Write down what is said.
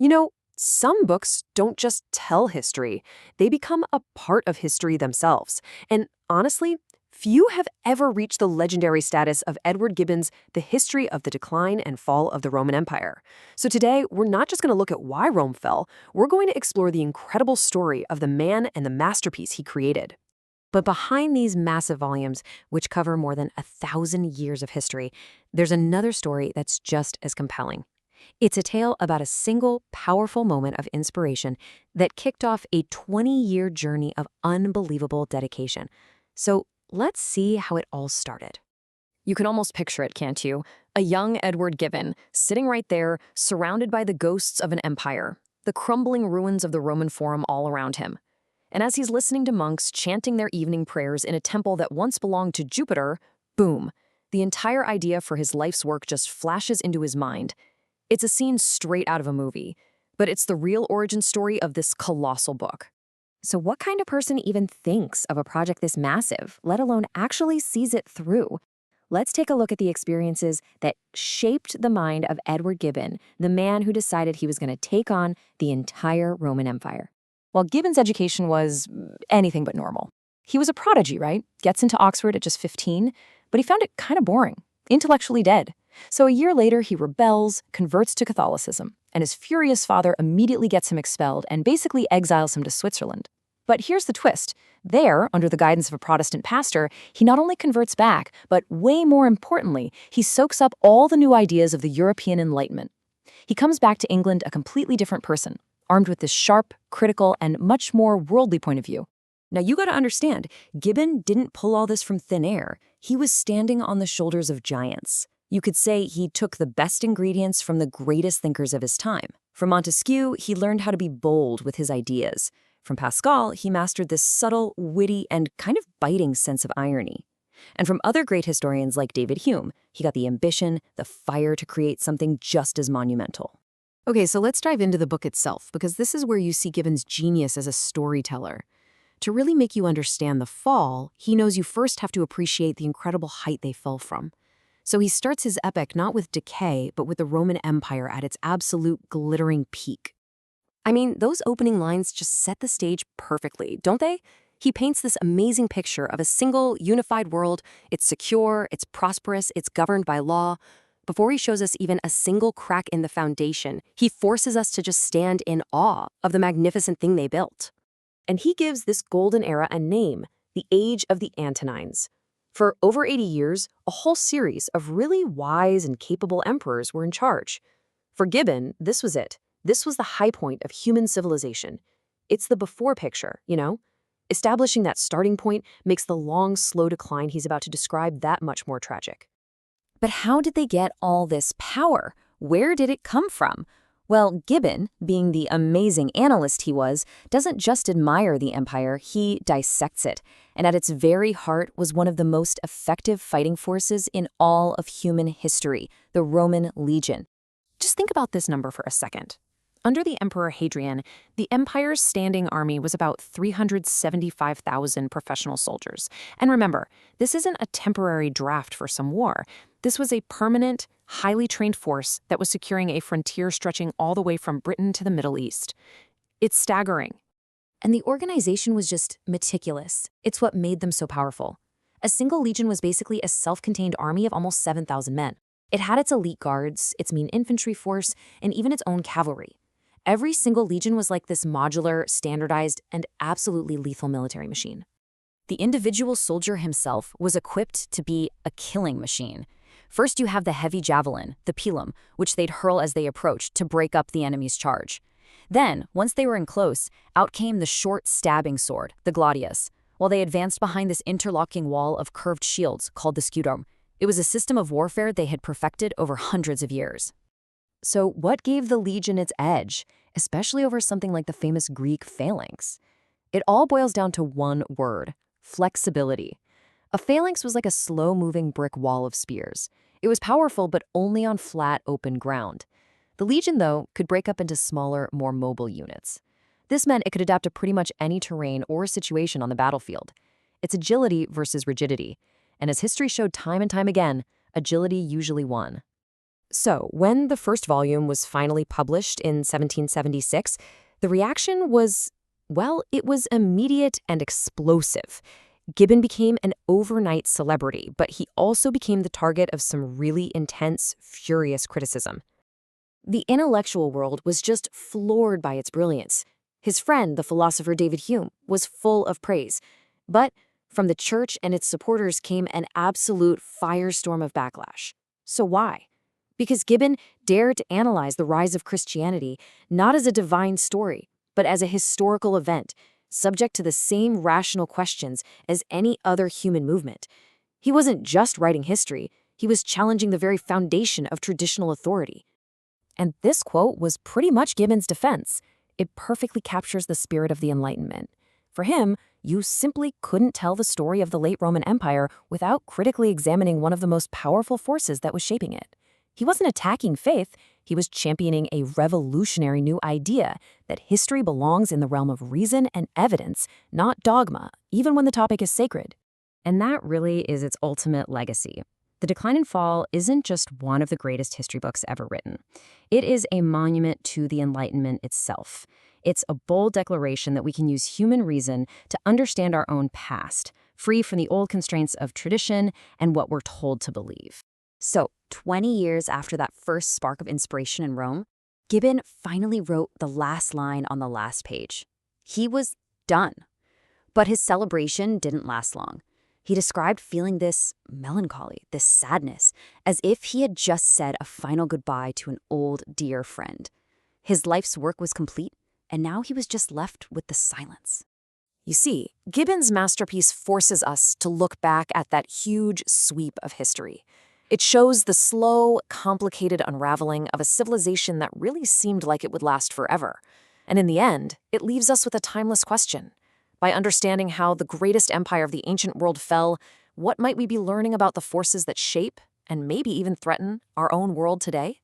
You know, some books don't just tell history, they become a part of history themselves. And honestly, few have ever reached the legendary status of Edward Gibbon's The History of the Decline and Fall of the Roman Empire. So today, we're not just going to look at why Rome fell, we're going to explore the incredible story of the man and the masterpiece he created. But behind these massive volumes, which cover more than 1,000 years of history, there's another story that's just as compelling. It's a tale about a single, powerful moment of inspiration that kicked off a 20-year journey of unbelievable dedication. So let's see how it all started. You can almost picture it, can't you? A young Edward Gibbon, sitting right there, surrounded by the ghosts of an empire, the crumbling ruins of the Roman Forum all around him. And as he's listening to monks chanting their evening prayers in a temple that once belonged to Jupiter, boom, the entire idea for his life's work just flashes into his mind. It's a scene straight out of a movie, but it's the real origin story of this colossal book. So what kind of person even thinks of a project this massive, let alone actually sees it through? Let's take a look at the experiences that shaped the mind of Edward Gibbon, the man who decided he was going to take on the entire Roman Empire. Well, Gibbon's education was anything but normal. He was a prodigy, right? Gets into Oxford at just 15, but he found it kind of boring, intellectually dead. So a year later, he rebels, converts to Catholicism, and his furious father immediately gets him expelled and basically exiles him to Switzerland. But here's the twist. There, under the guidance of a Protestant pastor, he not only converts back, but way more importantly, he soaks up all the new ideas of the European Enlightenment. He comes back to England a completely different person, armed with this sharp, critical, and much more worldly point of view. Now, you got to understand, Gibbon didn't pull all this from thin air. He was standing on the shoulders of giants. You could say he took the best ingredients from the greatest thinkers of his time. From Montesquieu, he learned how to be bold with his ideas. From Pascal, he mastered this subtle, witty, and kind of biting sense of irony. And from other great historians like David Hume, he got the ambition, the fire to create something just as monumental. Okay, so let's dive into the book itself, because this is where you see Gibbon's genius as a storyteller. To really make you understand the fall, he knows you first have to appreciate the incredible height they fell from. So he starts his epic not with decay, but with the Roman Empire at its absolute glittering peak. I mean, those opening lines just set the stage perfectly, don't they? He paints this amazing picture of a single, unified world. It's secure, it's prosperous, it's governed by law. Before he shows us even a single crack in the foundation, he forces us to just stand in awe of the magnificent thing they built. And he gives this golden era a name, the Age of the Antonines. For over 80 years, a whole series of really wise and capable emperors were in charge. For Gibbon, this was it. This was the high point of human civilization. It's the before picture, you know? Establishing that starting point makes the long, slow decline he's about to describe that much more tragic. But how did they get all this power? Where did it come from? Well, Gibbon, being the amazing analyst he was, doesn't just admire the empire, he dissects it. And at its very heart was one of the most effective fighting forces in all of human history, the Roman legion. Just think about this number for a second. Under the Emperor Hadrian, the empire's standing army was about 375,000 professional soldiers. And remember, this isn't a temporary draft for some war. This was a permanent, highly trained force that was securing a frontier stretching all the way from Britain to the Middle East. It's staggering. And the organization was just meticulous. It's what made them so powerful. A single legion was basically a self-contained army of almost 7,000 men. It had its elite guards, its main infantry force, and even its own cavalry. Every single legion was like this modular, standardized, and absolutely lethal military machine. The individual soldier himself was equipped to be a killing machine. First, you have the heavy javelin, the pilum, which they'd hurl as they approached to break up the enemy's charge. Then, once they were in close, out came the short stabbing sword, the gladius, while they advanced behind this interlocking wall of curved shields called the scudum. It was a system of warfare they had perfected over hundreds of years. So what gave the legion its edge, especially over something like the famous Greek phalanx? It all boils down to one word: flexibility. A phalanx was like a slow-moving brick wall of spears. It was powerful, but only on flat, open ground. The legion, though, could break up into smaller, more mobile units. This meant it could adapt to pretty much any terrain or situation on the battlefield. It's agility versus rigidity. And as history showed time and time again, agility usually won. So, when the first volume was finally published in 1776, the reaction was, well, it was immediate and explosive. Gibbon became an overnight celebrity, but he also became the target of some really intense, furious criticism. The intellectual world was just floored by its brilliance. His friend, the philosopher David Hume, was full of praise. But from the church and its supporters came an absolute firestorm of backlash. So why? Because Gibbon dared to analyze the rise of Christianity not as a divine story, but as a historical event, subject to the same rational questions as any other human movement. He wasn't just writing history, he was challenging the very foundation of traditional authority. And this quote was pretty much Gibbon's defense. It perfectly captures the spirit of the Enlightenment. For him, you simply couldn't tell the story of the late Roman Empire without critically examining one of the most powerful forces that was shaping it. He wasn't attacking faith, he was championing a revolutionary new idea that history belongs in the realm of reason and evidence, not dogma, even when the topic is sacred. And that really is its ultimate legacy. The Decline and Fall isn't just one of the greatest history books ever written. It is a monument to the Enlightenment itself. It's a bold declaration that we can use human reason to understand our own past, free from the old constraints of tradition and what we're told to believe. So, 20 years after that first spark of inspiration in Rome, Gibbon finally wrote the last line on the last page. He was done. But his celebration didn't last long. He described feeling this melancholy, this sadness, as if he had just said a final goodbye to an old, dear friend. His life's work was complete, and now he was just left with the silence. You see, Gibbon's masterpiece forces us to look back at that huge sweep of history. It shows the slow, complicated unraveling of a civilization that really seemed like it would last forever. And in the end, it leaves us with a timeless question. By understanding how the greatest empire of the ancient world fell, what might we be learning about the forces that shape, and maybe even threaten, our own world today?